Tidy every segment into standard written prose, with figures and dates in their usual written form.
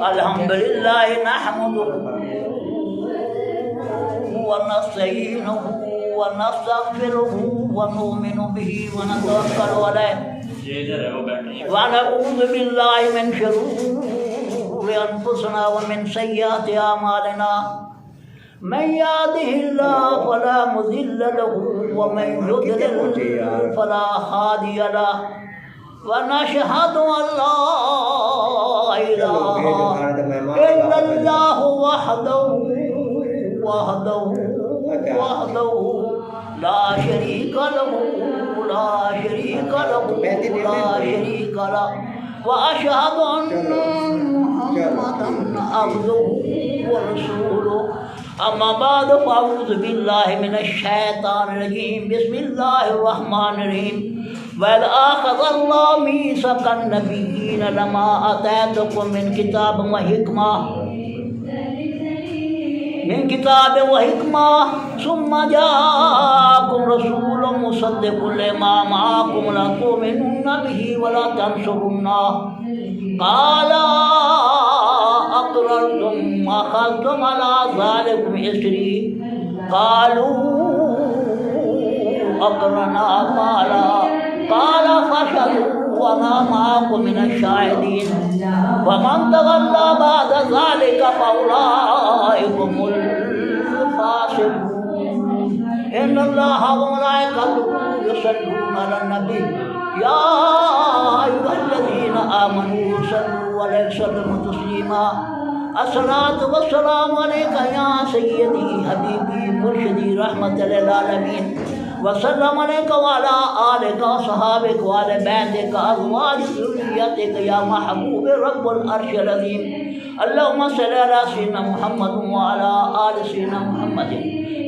الحمدللہ نحمده ونستعینه ونستغفره ونؤمن به ونتوکل علیہ ونعوذ باللہ من شرور انفسنا ومن سیئات اعمالنا من يهده الله فلا مضل له ومن يضلل فلا هادي له ونشهد أن لا إله إلا الله وحده لا شريك له وأشهد أن محمدا عبده ورسوله أما بعد فأعوذ بالله من الشيطان الرجيم بسم الله الرحمن الرحيم وَإِذْ أَخَذَ اللَّهُ مِيثَاقَ النَّبِيِّينَ لَمَا آتَيْتُكُم مِّن كِتَابٍ وَحِكْمَةٍ ثُمَّ جَاءَكُمْ رَسُولٌ مُّصَدِّقٌ لِّمَا مَعَكُمْ لَتُؤْمِنُنَّ بِهِ وَلَا تَنصُرُنَّهُ قَالَ أَقْرَرْتُمْ وَأَخَذْتُمْ عَلَىٰ ذَٰلِكُمْ إِصْرِي قَالُوا أَقْرَرْنَا قال فاشهدوا وأنا معكم من الشاهدين ومن تولى بعد ذلك فأولئك هم الفاسقون إن الله وملائكته يصلون على النبي يا أيها الذين آمنوا صلوا عليه وسلموا تسليما الصلاة والسلام عليك يا سيدي حبيبي مرشدي رحمة للعالمين وسلم علیک وعلی آلک وصحابک وعلی بیتک ازواج ذریتک یا محبوب رب العرش العظیم اللہم صلی علی سیدنا محمد وعلی آل سیدنا محمد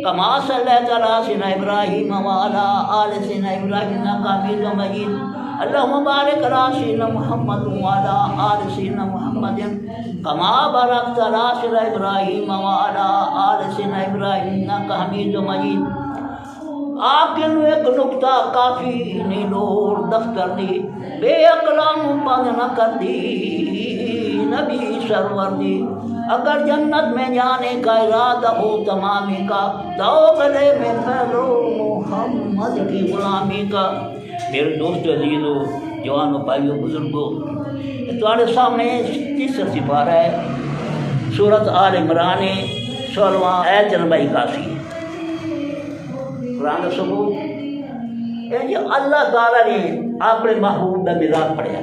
کما صلیت علی سیدنا ابراہیم وعلی آل سیدنا ابراہیم انک حمید مجید اللہم بارک علی سیدنا محمد وعلی آل سیدنا محمد کما بارکت علی سیدنا ابراہیم وعلی آل سیدنا ابراہیم انک حمید مجید آپ کے لیے ایک نکتہ کافی نیلور دفتر دی بے اقلام بند نہ کر دی نبی سرور دی اگر جنت میں جانے کا ارادہ ہو تمامی کا دو گلے میں پھیلو محمد کی غلامی کا۔ میرے دوست عزیزو جوانوں بھائیوں بزرگوں تمہارے سامنے تیسرا سپارہ ہے سورۃ آل عمران 16واں آیت نمبر 81 قرآن ثبوت یعنی اللہ تعالیٰ نے اپنے محبوب کا مزاج پڑھیا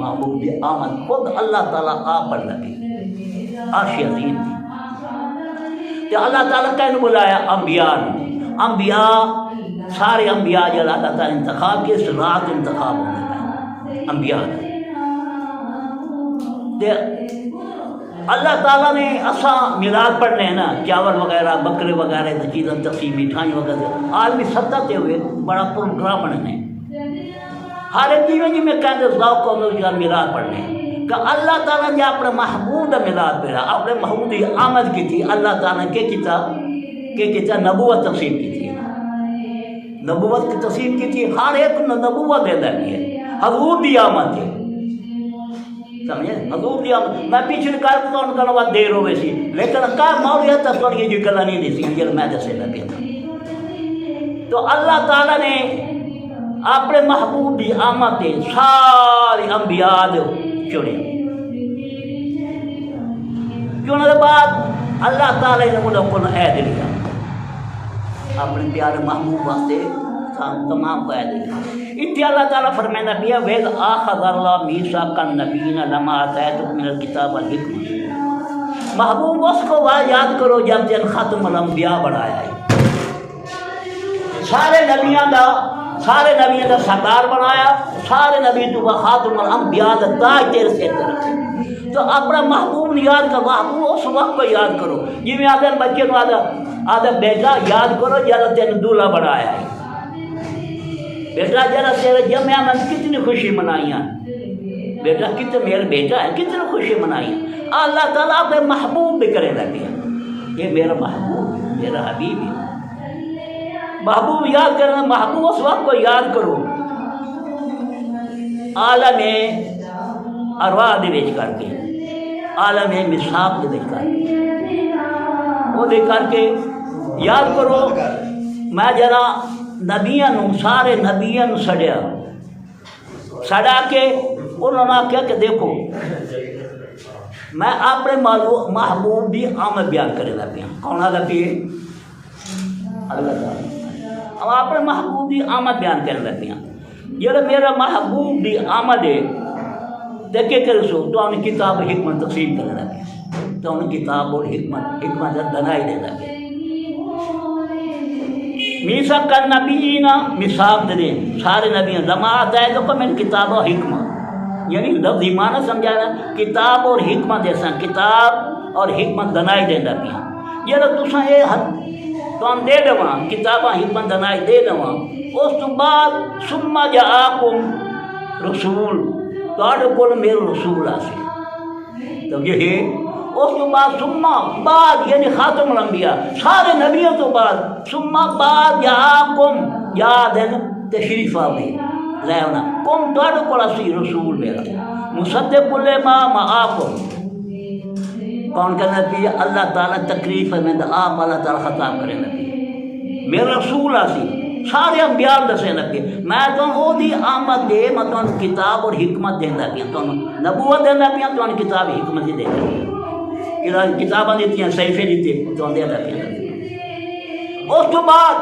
محبوب کی آمد خود اللہ تعالیٰ آپ پر لگی عرش عظیم تھی تو اللہ تعالیٰ کہنے بلایا انبیاء سارے انبیاء جو اللہ تعالیٰ انتخاب کے اس رات انتخاب ہونے کا انبیاء اللہ تعالیٰ نے اساں میلاد پڑھنے ہیں نا چاول وغیرہ بکرے وغیرہ چیزیں تقسیم مٹھائی وغیرہ عالمی سطح تے ہوئے بڑا پروگرام بننے ہر ایک چیز جی میں کہتے ذوق کو میلاد پڑھنے کہ اللہ تعالیٰ نے اپنے محبوب کا میلاد پڑھا اپنے محبوب کی آمد کی تھی اللہ تعالیٰ نے کیا نبوت تقسیم کی تھی نبوت کی تقسیم کی تھی ہر ایک نبوت دے دی ہے حضور دی آمد تھی سمجھے حضور دی آمد میں پیچھے کہا تو ان کا نوات دیر ہوئے سی لیکن کہا مولیت تک یہ جو گلہ نہیں دی سی جل میں جیسے لگے تھا تو اللہ تعالیٰ نے اپنے محبوب دی آمد دے ساری انبیاء چنے چنے کے بعد اللہ تعالیٰ نے مجھے کن عہد لیا اپنے پیارے محبوب واسطے تمام کو عہد لیا اتنے اللہ تعالیٰ فرمائنا پیا وَإِذْ أَخَذَ اللَّهُ مِيثَاقَ النَّبِيِّينَ لَمَا آتَيْتُكُم مِّنَ الْكِتَابِ وَالْحِكْمَةِ محبوب اس کو یاد کرو جب جن ختم الانبیاء بڑھایا ہے سارے نبیوں کا سردار بنایا سارے نبی تو خاتم الانبیاء کا تاج تیرے سر پہ رکھے تو اپنا محبوب یاد کر محبوب اس وقت کو یاد کرو جی میں آدھے بچے کو آدھا بیٹا یاد کرو جب تین دولہا بڑھایا ہے بیٹا جرا تیرے جمعہ میں کتنی خوشی منائیاں بیٹا کتنے میرا بیٹا ہے کتنی خوشی منائیاں اللہ تعالیٰ اپنے محبوب بھی کرے لگے یہ میرا محبوب میرا حبیب ہے محبوب یاد کرنا محبوب اس وقت کو یاد کرو عالم ارواح دے وچ کر کے عالم مساق دے وچ کر کے وہ دے کر کے یاد کرو میں جرا نبیاں نوں سارے نبیاں نوں سڑا کے انہوں نے آخیا کہ دیکھو میں اپنے محبوب کی آمد بیان کرے لگ پیا. کون آ لگی ہے؟ اللہ تعالیٰ. ہم اپنے محبوب کی آمد بیان کرنے لگ پیا. جب میرا محبوب کی آمد ہے تو کیا کرے سو تو انہیں کتاب حکمت تقسیم کرنے لگے تو انہیں کتاب اور حکمت دنائی دے لگے. میثاق کا نبینا مثاق دے سارے نبیوں لما آتا ہے تو میں کتاب و حکمت یعنی لفظ معنی سمجھانا کتاب اور حکمت ایسا کتاب اور حکمت دنائی دے لگی. جب تساں یہ تو دے دوا کتاباں حکمت دنائی دے دوا اس تو بعد ثم جاءکم رسول تواڈے کول میرا رسول آسی تو یہ اس تو بعد ثم بعد یعنی خاتم الانبیاء سارے نبیوں تو بعد ثم بعد جاءکم یاد ہے تشریف آوے لے ہونا کم تواڈے کول اسی رسول میرا مصدق لما معاکم. کون کہنا پی اللہ تعالیٰ تکلیف ہے میں آپ اللہ تعالیٰ خطاب کرے لگی میرا رسول آسی سارے انبیاء دسے لگے میں تو وہ دی آمد دے میں تو کتاب اور حکمت دینا پیا تو نبوت دینا پیا تو کتاب حکمت ہی دینا کتاباں دیتی ہیں صحیفے دیتے تو دینا پیا. اس تو بعد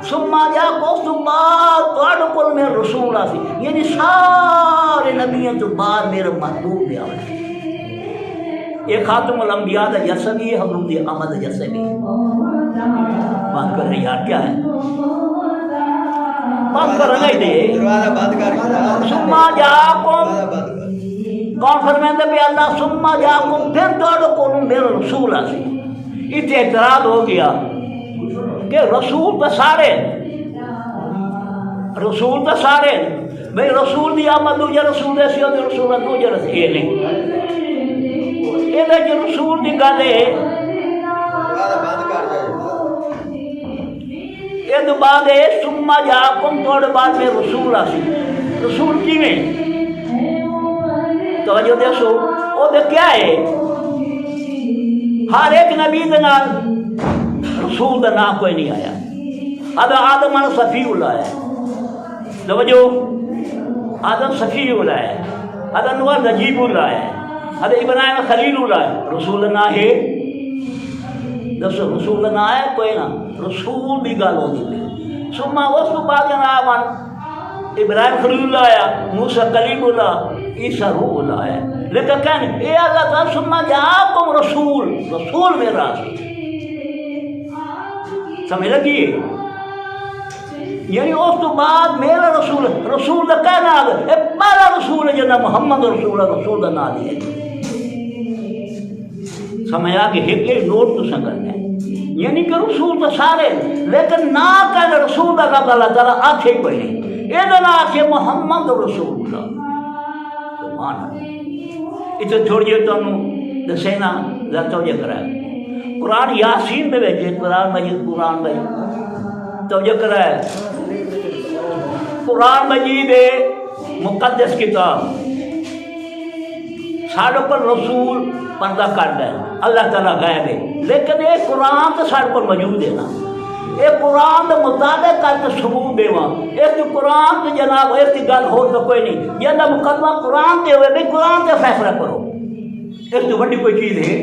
ثم جاءکم اس تو بعد تواڈے کول میرا رسول آسی یعنی سارے نبیوں تو بعد میرا محبوب دے آوے. یہ خاتم الانبیاء دا جسم ہی ہے حضور دی آمد دا جسم ہی ہے. بات کر رہے یار کیا ہے بات کر رہے دے ثم جاءکم کون فرمائے بھی اللہ ثم جاءکم پھر تواڈے کول میرا رسول آسی. اتنے اعتراض ہو گیا کہ رسول تو سارے بھئی رسول دی آمد دوجہ رسول دے سی اور رسول دوجہ رسول یہ نہیں یہ جو رسول دی گل ہے یہ تو بعد ہے ثم جاءکم تواڈے بعد میں رسول آسی. رسول کیویں توجہ دیکھو وہ تو کیا ہے ہر ایک نبی دے نال رسول دا نام کوئی نہیں آیا. آدم صفی اللہ ہے توجہ آدم صفی اللہ ہے آدم نوح نجیب اللہ ہے حضرت ابراہیم خلیل اللہ ہے. رسول نہ ہے دسو رسول نہ ہے کوئی نہ رسول بھی گل ہوتی ثم اس تو بعد جناب ابراہیم خلیل اللہ ہے موسیٰ کلیم اللہ عیسیٰ روح اللہ ہے. لیکن کہنے اے اللہ تعالیٰ ثم جاءکم رسول میرا سمجھ لگی یعنی اس تو بعد میرا رسول کا کہنا آگا پہلا رسول ہے جنہ محمد رسول کا نام دیا سمجھ آ کہ ایک نوٹ تو سنگل ہے یعنی کہ رسول تو سارے لیکن نہ کہنا رسول کا رب اللہ تعالیٰ آنکھیں ہی کوئی نہیں یہ نہ آنکھیں محمد رسول اللہ مانا اتنے چھوڑ جائے تو انہوں دسینا توجہ کرائے. قرآن یاسین دے وچ قرآن مجید توجہ کرائے قرآن مجید مقدس کتاب ساڑھے پر رسول پردہ کر دے اللہ تعالیٰ غائب ہے لیکن یہ قرآن تو ساڑھے پر موجود ہے نا یہ قرآن کے مطابق کر کے ثبوت دیواں اس قرآن کے جناب اس کی گل ہو تو کوئی نہیں جنہ مقدمہ قرآن تے ہوئے بھی قرآن سے فیصلہ کرو اس تو بڑی کوئی چیز ہے.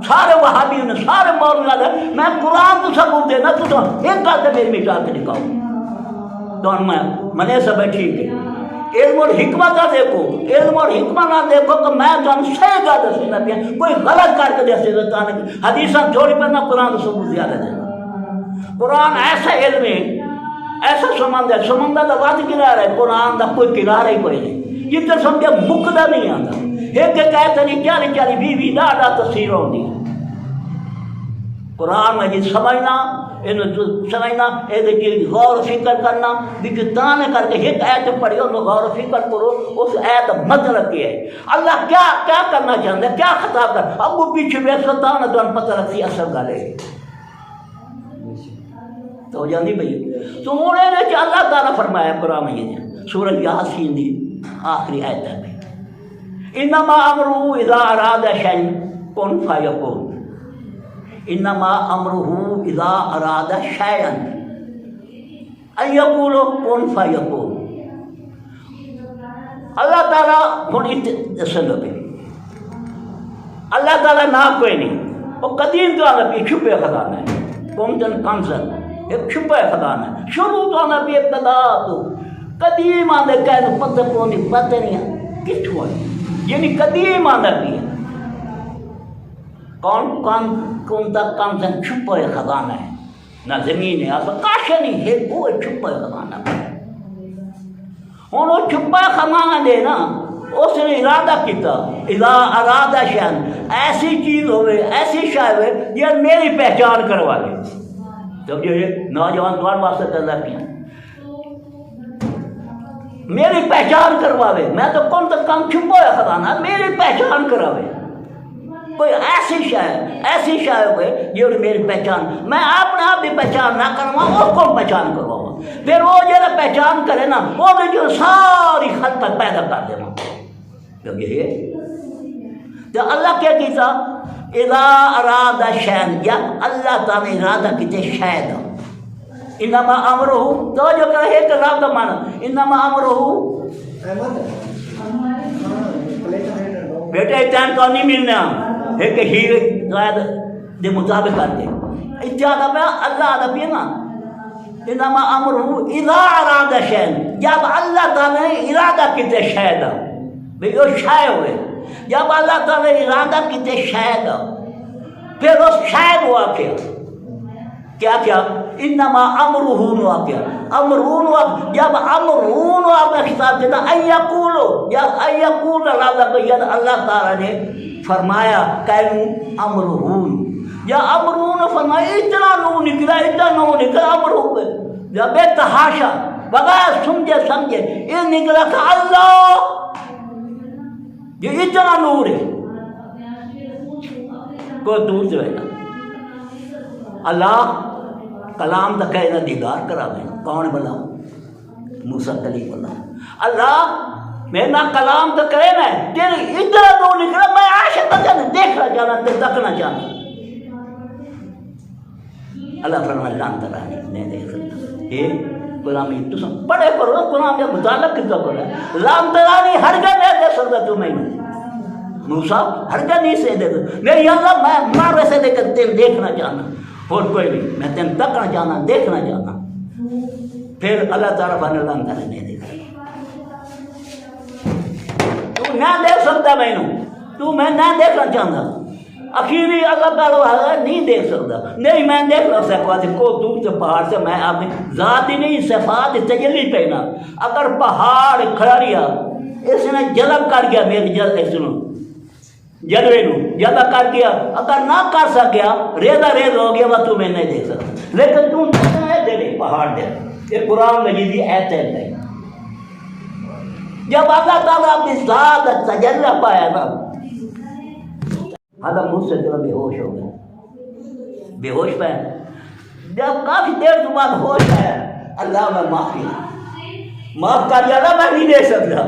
سارے وہابی نے سارے مولوی نے میں قرآن تو ثبوت دینا تو ایک گل تو میری مٹا کے دکھاؤ تو میں سب ٹھیک ہے علم اور حکمت نہ دیکھو علم اور حکمت نہ دیکھو کہ میں تو صحیح گل دسنا پیا کوئی غلط کر کے دسے حدیثاں جوڑی پر نہ قرآن تو ثبوت زیادہ دینا. قرآن ایسا علم ہے ایسا سمندر کا ود کنارہ ہے قرآن کا کوئی کنارہ ہی کوئی نہیں جتنے سمجھے مکدا نہیں آتا ایک کہتے نہیں 40 20 ڈاڈا تصویر ہوتی قرآن میں جی سمجھنا یہ غور و فکر کرنا دکتانے کر کے ایک آیت پڑھی انہوں غور و فکر کرو اس آیت مطلب کیا ہے اللہ کیا کرنا چاہتا ہے کیا خطاب کر اب وہ پیچھے بیستا نہ تو پتہ رکھتی اثر گالے تو ہو جاندی بھئی تو انہوں نے اللہ تعالیٰ فرمایا قرآن میں سورہ یاسین دی آخری آیت ہے انما امرہ اذا اراد شیئا کن فیکون، انما امرہ اذا اراد شیئا ان یقول کن فیکون۔ اللہ تعالیٰ ہوں دسن لگے اللہ تعالیٰ نہ کوئی نہیں، وہ قدیم تو آنا بھی چھپے خزانہ ہے، کمتن کنزن ایک چھپے خزانہ ہے، شروع تو آنا بھی ابتدا تو قدیم آنے کہہ پتہ پونی پتہ نہیں کتوں ہے، یعنی قدیم آنا بھی ہے کون تک کنزن چھپے خزانہ ہے، نہ زمین ہے آپ کاشا نہیں ہے، وہ چھپے خزانہ ہے۔ ہوں وہ چھپا خزانہ دے نا، اس نے ارادہ کیتا اذا ارادہ شیئا، ایسی چیز ہوئے ایسی شے ہوئے یہ میری پہچان کروا لے۔ جب یہ نوجوان دوار واسطے کرنا کیا میری پہچان کرواوے، میں تو کون تک کام چھپا ہے خزانہ، میری پہچان کراوے، کوئی ایسی شے ہوئے یہ میری پہچان، میں اپنے آپ بھی پہچان نہ کروا وہ کون پہچان کرواؤں، پھر وہ جڑا پہچان کرے نا وہ بھی جو ساری خلقت پیدا کر دے نا۔ جب یہ تو اللہ کیا کیتا اذا اراد شیئا، یا اللہ تعالیٰ نے ارادہ کیتے شے دا، انما امرہ تو جو کہ ایک لفظ کا معنی انما امرہ بیٹا ٹائم تو نہیں ملنا ایک ہیر قائد دے مطابق کر دے اتحادہ میں اللہ آدھا بھی نا انما امرہ اذا اراد شیئا، جب اللہ تعالیٰ نے ارادہ کیتے شے دا بھئی وہ شے ہوئے، جب اللہ تعالیٰ نے ارادہ کیتے شے دا پھر اس شے کو آکیا کیا انما امرہ نو آکیا امرون، جب امرون آپ نے خطاب دیتا ان یقولو، جب ان یقول اللہ تعالیٰ نے فرمایا کہوں امرون، یا امرون فرمایا اتنا نو نکلا امرون، جب بے تحاشا بغیر سمجھے یہ نکلا کہ اللہ یہ اتنا نور ہے، کوئی دور سے ہے اللہ کلام دا کہنا دیدار کرا میں کون بلا موسیٰ کلیم اللہ میرا کلام تو کرے نا تیری اتنا نور نکلا، میں عاشق جانا دیکھنا جانا تکنا جانا، اللہ فرمائے لان ترا نہیں دیکھ سکتا، یہ غلامی تو پڑھے کرو قرآن جب مطالعہ کتا کرو لام ترا نہیں ہرگز نہیں دے سکتا تو میں موسیٰ ہرگز نہیں سے دے سکتا، میری اللہ میں مارے سے دے کر تین دیکھنا جانا اور کوئی نہیں، میں تین تکنا جانا دیکھنا جانا، پھر اللہ تعالیٰ فرمائے لان ترا نہیں دیکھ تو نہ دیکھ سکتا میں تو میں نہ دیکھنا چاہتا، اخیری اللہ تعالیٰ نہیں دیکھ سکتا، نہیں میں دیکھ لو سکتا کو دور سے پہاڑ سے میں اپنی ذاتی نہیں صفات تجلی پہنا، اگر پہاڑ کھڑا رہا اس نے جلب کر گیا میری جلوے نو جلب کر گیا، اگر نہ کر سکیا ریزہ ریز ہو گیا وہ تمہیں نہیں دیکھ سکتا، لیکن تم دے دے پہاڑ دے، یہ قرآن مجید کی ایت ہے۔ جب اللہ تعالیٰ اپنی ذات تجلی پایا نا آدم مجھ سے بے ہوش ہو گیا، بے ہوش پہ جب کافی دیر کے بعد ہوش ہے اللہ میں معاف کر دیا، اللہ میں نہیں دیکھ سکتا،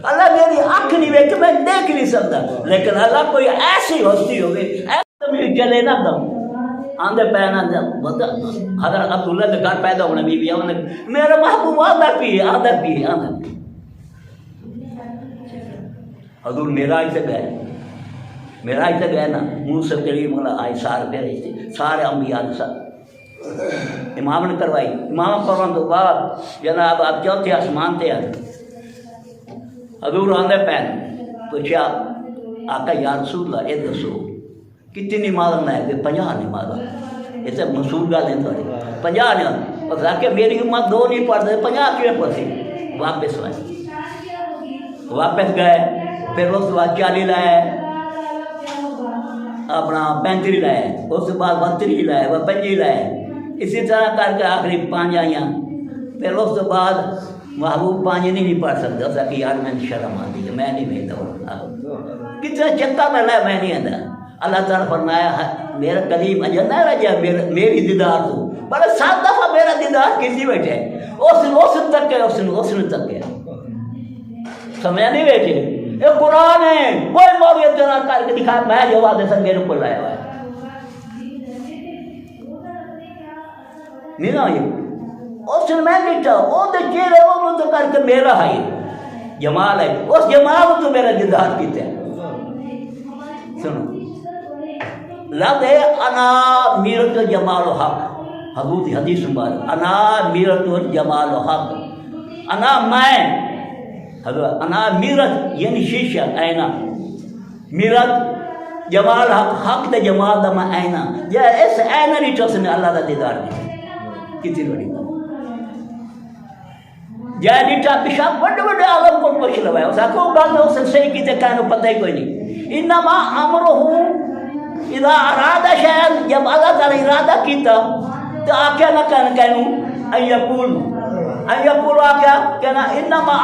اللہ میری آنکھ نہیں وے کہ میں دیکھ نہیں سکتا، لیکن اللہ کوئی ایسی ہستی ہوگی ایسا بھی چلے نا دم آندھے پہنا حضرت عبداللہ کے گھر پیدا ہونے بھی میرا محبوب آدھا پیے حضور معراج سے گئے نا موسیٰ کلیم اللہ آئی سارے پیرے تھے سارے انبیاء سب امام نے کروائی، امام کرنے تو بعد جناب آپ چوتھے آسمان تھے حضور آندھے پہن پوچھا آقا یا رسول اللہ اے دسو کتنی نماز میں ہے کہ 50 نماز اسے مسئول گا دیں تھوڑی 50 نماز اور کہا کہ میری امت 2 نہیں پڑھتے 50 کیوں پڑھتی، واپس گئے، پھر اس کے بعد 40 لائے اپنا 35 لائے، اس کے بعد 32 لائے، وہ 25 لائے، اسی طرح کر کے آخری 5 آئیاں، پھر اس کے بعد محبوب 5 نہیں پڑھ سکتا، اس کہ یار میں شرم آتی ہے میں نہیں بھیجتا، کتنا چکا میں لائے میں نہیں آتا، اللہ تعالیٰ فرمایا میرا کلیم اجل نہ رہ جائے میری دیدار تو بڑا 7 دفعہ میرا دیدار کسی بیٹھے اس تک ہے اس نے تک ہے سمجھا نہیں بیٹھے یہ قرآن ہے، کوئی مولوی اتنا کر کے دکھائے میں جواب دے سر میرے کو لایا ہوا ہے نہیں نا یہ اس نے میں لکھا وہ تو چہرے وہ تو کر کے میرا ہے جمال ہے اس جمال تو میرا دیدار کیتے ہیں سنو لفظ ہے انا میرت جمال و حق حضور کی حدیث مبارک انا میرت جمال و حق انا میں حضرت انا میرت یعنی شیشہ آئینہ میرت جمال حق حق دے جمال دا میں آئینہ یا اس آئینہ نہیں چوس نے اللہ دا دیدار دی کتنی بڑی جائے نیٹا پیشاب بڑے بڑے عالم کو پوچھ لوایا اسا کو گل اس صحیح کیتے کہنے پتہ ہی کوئی نہیں انما امرہ اذا اراد شيئا جب اللہ تعالی ارادہ کیتا تو آکیا نہ کہنوں ان یقول آکیا کہنا انما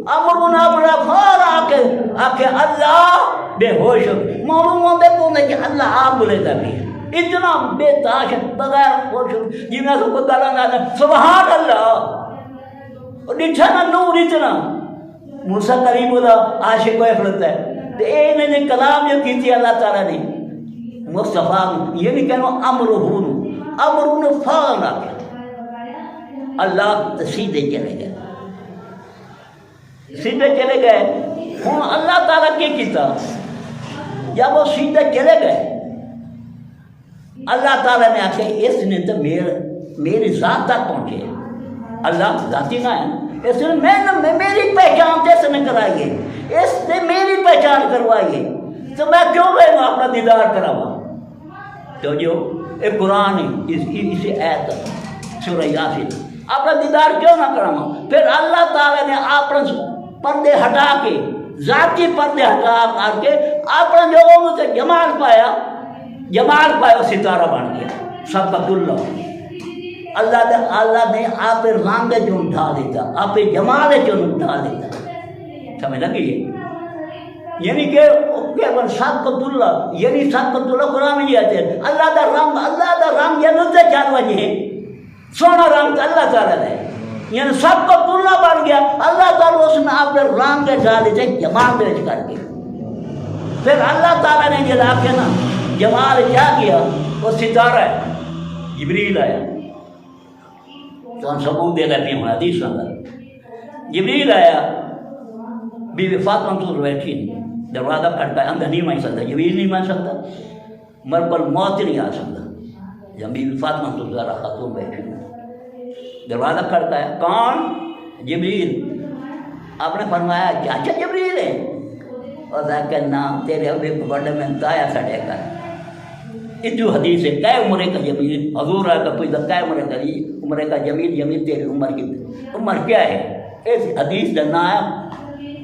امرنا بڑا فار آکے اللہ بے ہوش معلوم ہوندے کو کہ اللہ آپ بولے گا بھی اتنا بے تاش بغیر ہوش جی میں کو گالا نہ سبحان اللہ اور ڈٹھا نہ نور اتنا موسیٰ کریم اللہ عاشق کو اخلت ہے تو اے نے کلام جو کی تھی اللہ تعالیٰ نے مصطفیٰ یہ نہیں کہنا امرون فان آکے اللہ سیدھے چلے گئے سیدھے چلے گئے ہوں اللہ تعالیٰ کیا کیتا جب وہ سیدھے چلے گئے اللہ تعالیٰ نے آکے اس نے تو میری ذات تک پہنچے اللہ ذاتی نہ ہے اس نے میری پہچان سے اس نے کرائیے اس نے میری پہچان کروائیے تو میں کیوں گئے گا اپنا دیدار کراوا تو جو ایک قرآن اسے آیت سورہ یاسین اپنا دیدار کیوں نہ کراوا پھر اللہ تعالیٰ نے اپنا پردے ہٹا کے ذاتی پردے ہٹا کر کے اپنا جو سے جمال پایا ستارہ بن گیا سبق اللہ نے آپ رنگ جو اٹھا دیتا آپ جمال جو اٹھا دیتا سمجھ لگی ہے یعنی کہ سبقت اللہ یعنی سبقت اللہ قرآن میں آتے ہیں اللہ دا رنگ یہ نزے چار وجہ ہے سونا رنگ اللہ تعالیٰ نے یعنی سبقت اللہ بن گیا اللہ تعالیٰ اس میں آپ رنگ ڈالے تھے جمال بیچ کر کے پھر اللہ تعالیٰ نے جلا کے نا جمال کیا کیا وہ ستارہ ہے جبریل آیا تو ہم ثبوت دے رہتے ہیں حدیث اندر جبریل آیا بی بی فاطمہ تو بیٹھی دروازہ کھٹکا اندر نہیں مان سکتا جبریل نہیں مان سکتا مربل موت نہیں آ سکتا جب بی بی فاطمہ تو ذرا خاتون بیٹھی دروازہ کھٹکا ہے کون جبریل آپ نے فرمایا چاچا جبریل ہے اور کہ نام تیرے ابھی بڑے میں دایا سڑے کر اتو حدیث ہے کئے عمرے کا جمیل حضور آئے کا پوچھتا کئے عمرے کا عمرے کا جمیل تیری عمر کی عمر کیا ہے اس حدیث جنہ ہے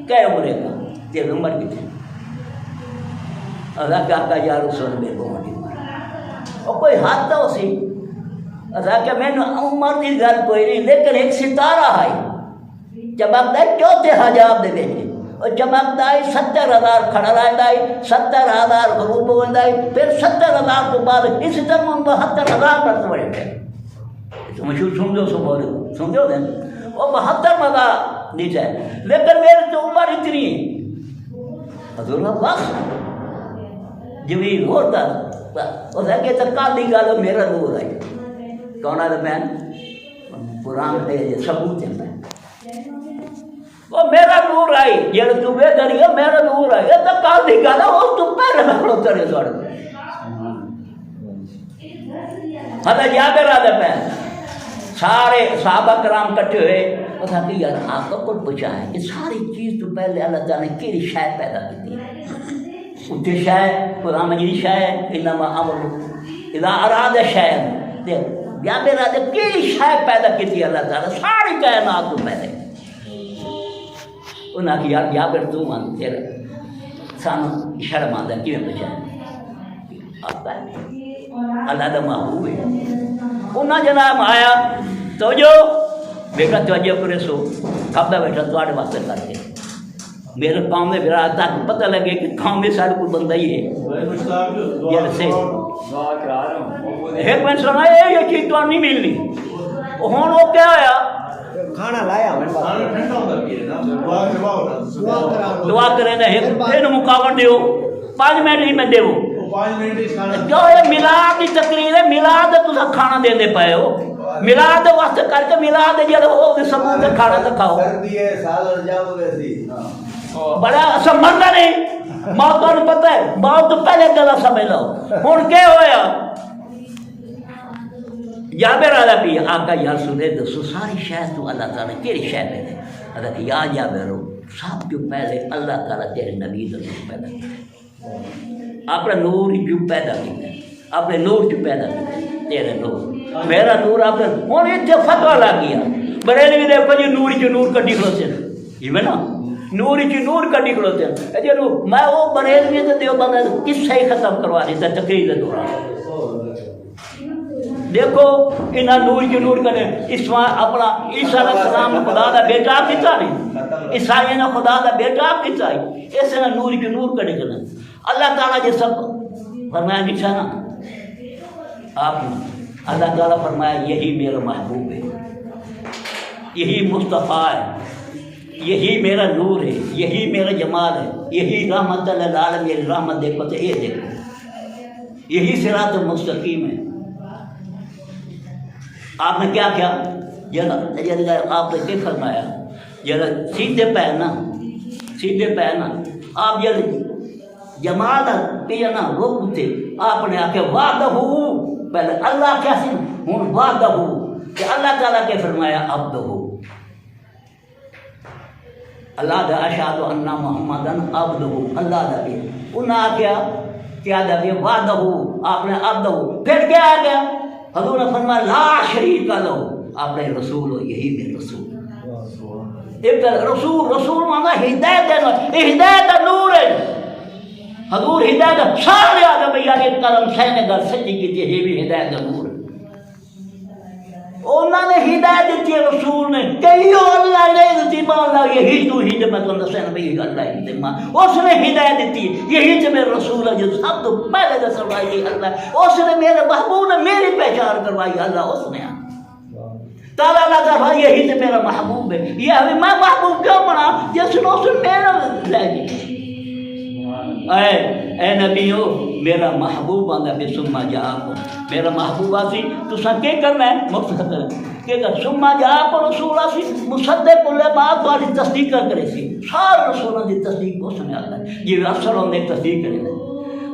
کئے عمرے کا تیری عمر کی تھی اللہ کہا یا رسول میرے کو عمر اور کوئی حد تھا اسی اللہ کہ میں نے عمر کی گھر کوئی نہیں لیکن ایک ستارہ ہے چمکتا ہے چوتھے حجاب دے بیٹھے اور چمکتا ہے 70,000 کھڑا رہتا ہے 70,000 غروب ہوتا ہے پھر 70,000 کو بعد اسی طرح 72,000 پر تو بڑھے گئے تو مشہور سمجھو سو بولے سمجھو دیں وہ 72 مزہ نیچے ہے لیکن میرے تو عمر اتنی ہے حضور وقت جبریل ہوتا اس ہے کہ تکال دی گالو میرا نور ہے کون ہے بہن قرآن ہے ثبوت ہے وہ میرا نور آئی جب تو بے دریئے میرا نور آئی یہ تکال دی گالو وہ تو پہلے میں کھڑوتا رہے سوڑ حضرت جابر آدھا پہن سارے صحابہ کرام کٹھے ہوئے وہ تھا کہ یار آپ کو کچھ پوچھا ہے کہ ساری چیز تو پہلے اللہ تعالیٰ نے کیری شاید پیدا کی تھی اتھے شاید قرآن مجید شاید انما امر اذا اراد شاید جابر آدھا کیری شاید پیدا کی تھی اللہ تعالیٰ ساری کائنات تو پہلے انہاں کی یار جابر تو مان تیرے سانو شرم آدھا کیوں پوچھا ہے آپ کا اللہ دا محبوب ہے انہاں جناب آیا تو جو بیٹا توجہ کرے سو کھبدا بیٹھا تواڈے واسطے کر کے میرے قوم میں میرا تک پتہ لگے کہ قوم میں سارے کوئی بندہ ہی ہے یہ سے ایک منٹ سنا یہ چیز تو نہیں ملنی ہن وہ کیا آیا کھانا لایا میں دعا کرے نا ایک مقابل دیو 5 منٹ ہی میں دیو جو یہ میلاد کی تقریر ہے میلاد تسا کھانا دے دے پائے ہو میلاد واسطے کر کے میلاد جڑا ہو سبوت تے کھانا تے کھاؤ بڑا سب مردا نہیں موت تو پتہ ہے موت تو پہلے گلا سمجھ لو ہن کیا ہویا جابر والا بھی آقا یا رسول دسو ساری شاید تو اللہ تعالی کیڑی شے دے ادا کہ یا جابر سب جو پہلے اللہ تعالی تیرے نبی دے پیدا کیتا اپنا نور جو پیدا کیتا اپنے نور جو پیدا کیتا تیرے نور میرا نور اپنا ہن ایتھے فتوی لگ گیا بریلوی دے پنج نور جو نور کڈی کھلوتے ایویں نا نور چ نور کڈی کھلوتے ہیں جے میں وہ بریلوی دے دیو بندہ قصہ ہی ختم کروا دیتا تقریر دے دوران دیکھو انہاں نور کی نور کرے اپنا عیسیٰ علیہ السلام نے خدا دا بیٹا کیتا نہیں عیسائی نے خدا دا بیٹا کیتا ہے اس نے نور کی نور کرے کرنا اللہ تعالیٰ جے سب فرمایا نہیں نا آپ نے اللہ تعالیٰ فرمایا یہی میرا محبوب ہے یہی مصطفیٰ ہے یہی میرا نور ہے یہی میرا جمال ہے یہی رحمت اللہ میری رحمت دیکھو تو یہ دیکھو یہی صراط مستقیم ہے آپ نے کیا کیا آپ نے کیا فرمایا ذرا سیدھے پہنا آپ جب جماعت پینا روک تھے آپ نے آکے وعدہ پہلے اللہ کیا سی ہوں وعدہ کہ اللہ تعالیٰ کے فرمایا عبدہ اللہ دا اشہد ان محمدن عبدہ اللہ دا بھی انہاں کیا دا بھی وعدہ آپ نے عبدہ پھر کیا آ گیا حضور نے فرمایا لا شریک لہ آپ نے رسول ہو یہی میرے رسول ایک رسول مانا ہدایت ہے ہدایت نور ہے حضور ہدایت سارے آگے بھئی آگے کرم سہنے گھر سچی کی تھی بھی ہدایت نور ہے انہوں نے ہدایت دیتی ہے رسول نے کئیوں اللہ نے دیتی مولا یہی تو ہی جو میں تم دسیں بھئی اللہ ہی دیما اس نے ہدایت دیتی ہے یہی جو میرے رسول ہے جو سب تو پہلے دس روائی اللہ اس نے میرے محبوب نے میری پہچان کروائی اللہ اس نے تعالیٰ اللہ تعالیٰ یہی تو میرا محبوب ہے یہ ابھی میں محبوب کیوں بنا جس نے اس نے میرا لے دی اے نبیو میرا محبوب آنگا بے سمہ جاءکم میرا محبوب آسی تو سن کے کرنا ہے مختصر کہ سمہ جاءکم رسول آسی مصدق لما تواڈی تصدیق کرے سی سارے رسولوں دی تصدیق کو سنے اللہ ہے یہ افسر ہوندے تصدیق کرے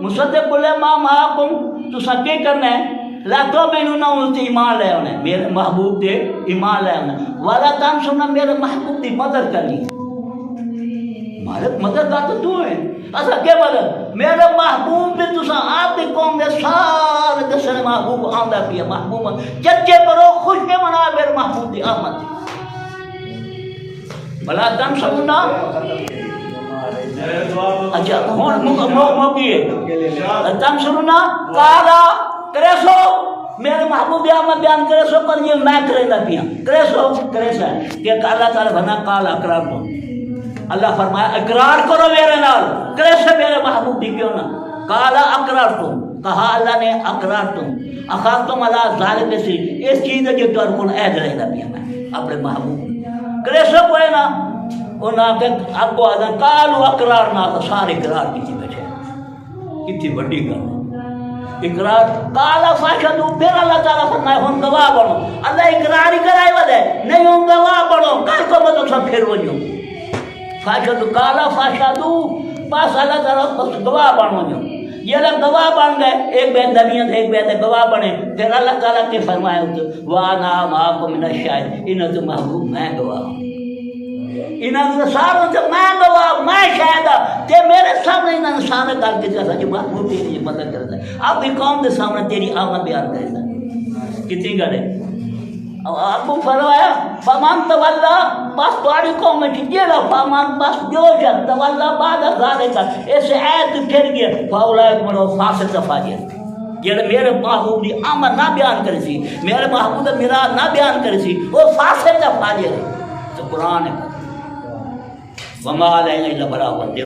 مصدق لما معکم تو سن کے کرنا ہے لا تو میں نہ اس ایمان لے اونے میرے محبوب دے ایمان لے اونے والا تان سننا میرے محبوب دی مدد کرنی مدد کا تو ہے اصلا کیا مدد میرے محبوب بھی تو آپ کی قوم دے سارے دسنے محبوب آمدہ پیا محبوب چچے کرو خوش میں منا میرے محبوب دی آمد بلا تم سننا اچھا ہون موقعی ہے تم سننا کالا کرے سو میرے محبوب آمد بیان کرے سو پر یہ میں کرے نہ پیا کرے سو کہ اللہ تعالیٰ بنا کالا اقرار کو اللہ فرمایا اقرار کرو میرے نال کیسے میرے محبوب بھی کیوں نہ کالا اقرار تم کہا اللہ نے اقرار تم اخاف تم اللہ ظالم سے اس چیز جو تو کون عہد رہے گا پیا میں اپنے محبوب کیسے کوئی نہ انہاں کہ آپ کو آدھا کالو اقرار نہ سارے اقرار کیجئے بیٹھے کتنی بڑی گل اقرار کالا فاشدو پھر اللہ تعالیٰ فرمائے ہم گواہ بڑھو اللہ اقرار ہی کرائی ودے نہیں ہم گواہ بڑھو کل کو مطلب سب پھر وجھو فاشدو کالا فاشدو پاس اللہ تعالیٰ گواہ بڑھو جو یہ لوگ گواہ بن گئے ایک بیت نبیوں تھے ایک بیت گواہ بنے پھر اللہ تعالیٰ کے فرمائے وَانَا مَعَكُم مِّنَ الشَّاهِدِينَ انہوں تو محبوب میں گواہ ہوں انہوں نے ساروں سے میں گواہ میں شاہدہ کہ میرے سامنے انہوں نے سامنے کر کے جیسا جو محبوب تیری مدد کرتا ہے اپنی قوم کے سامنے تیری آمد بیان کرتا ہے کتنی گھر ہے آپ کو فرمایا فَمَن تَوَلَّا بس تواڈی قوم میں جیلا فَمَن بس جو جن تَوَلَّا بعد ذَلِكَ ایسے آیت پھر گیا فَأُولَٰئِكَ هُمُ الْفَاسِقُونَ فَاجِرُونَ یہ میرے محبوب دی آمد نہ بیان کرے سی میرے محبوب دا میراث نہ بیان کرے سی وہ فاسق فاجر ہے تو قرآن ہے وَمَا عَلَيْنَا إِلَّا الْبَلَاغُ